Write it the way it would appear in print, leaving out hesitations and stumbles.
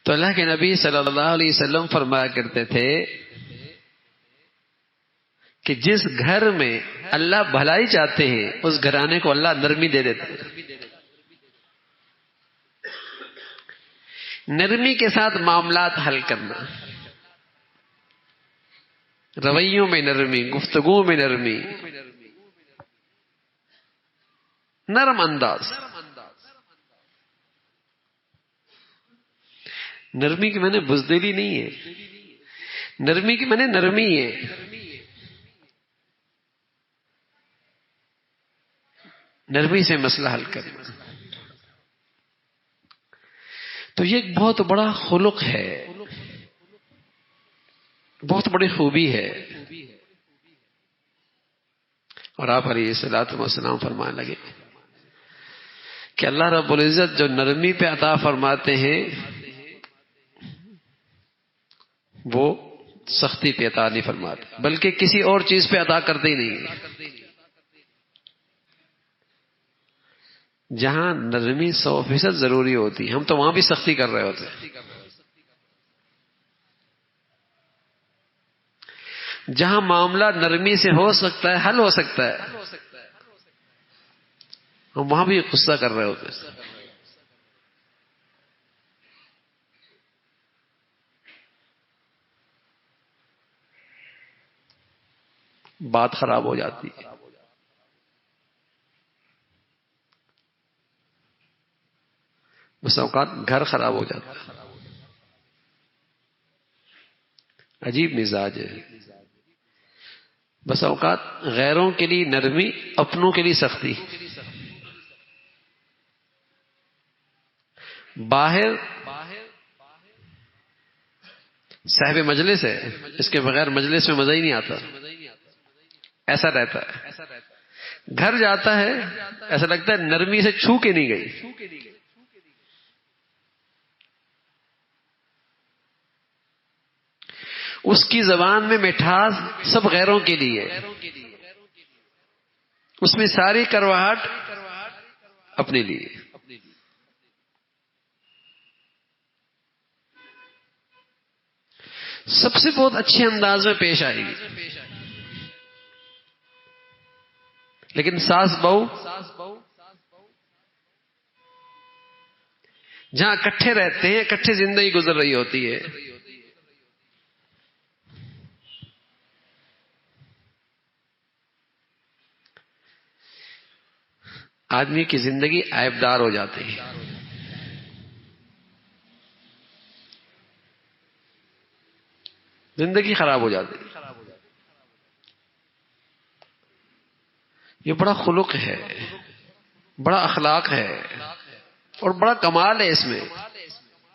تو اللہ کے نبی صلی اللہ علیہ وسلم فرمایا کرتے تھے کہ جس گھر میں اللہ بھلائی چاہتے ہیں اس گھرانے کو اللہ نرمی دے دیتے ہیں. نرمی کے ساتھ معاملات حل کرنا، رویوں میں نرمی، گفتگو میں نرمی، نرم انداز. نرمی کی معنی بزدلی نہیں ہے، نرمی کی معنی نرمی ہے. نرمی سے مسئلہ حل کرنا. تو یہ ایک بہت بڑا خلق ہے، بہت بڑی خوبی ہے. اور آپ علیہ الصلوۃ والسلام فرمانے لگے کہ اللہ رب العزت جو نرمی پہ عطا فرماتے ہیں وہ سختی پہ عطا نہیں فرماتے، بلکہ کسی اور چیز پہ عطا کرتے ہی نہیں ہیں. جہاں نرمی 100% ضروری ہوتی، ہم تو وہاں بھی سختی کر رہے ہوتے. جہاں معاملہ نرمی سے ہو سکتا ہے، حل ہو سکتا ہے، ہم وہاں بھی غصہ کر رہے ہوتے. بات خراب ہو جاتی ہے. بس اوقات گھر خراب ہو جاتا ہے. عجیب مزاج ہے. بس اوقات غیروں کے لیے نرمی، اپنوں کے لیے سختی. باہر صاحب مجلس ہے، اس کے بغیر مجلس میں مزہ ہی نہیں آتا، ایسا رہتا ہے. گھر جاتا ہے ایسا لگتا ہے نرمی سے چھو کے نہیں گئی. اس کی زبان میں مٹھاس سب غیروں کے لیے، اس میں ساری کرواہٹ اپنے لیے. سب سے بہت اچھے انداز میں پیش آئے گی. لیکن ساس بہو جہاں اکٹھے رہتے ہیں، اکٹھے زندگی گزر رہی ہوتی ہے، آدمی کی زندگی عیبدار ہو جاتی ہے. زندگی خراب ہو جاتی ہے. یہ بڑا خلق ہے، بڑا اخلاق ہے اور بڑا کمال ہے اس میں.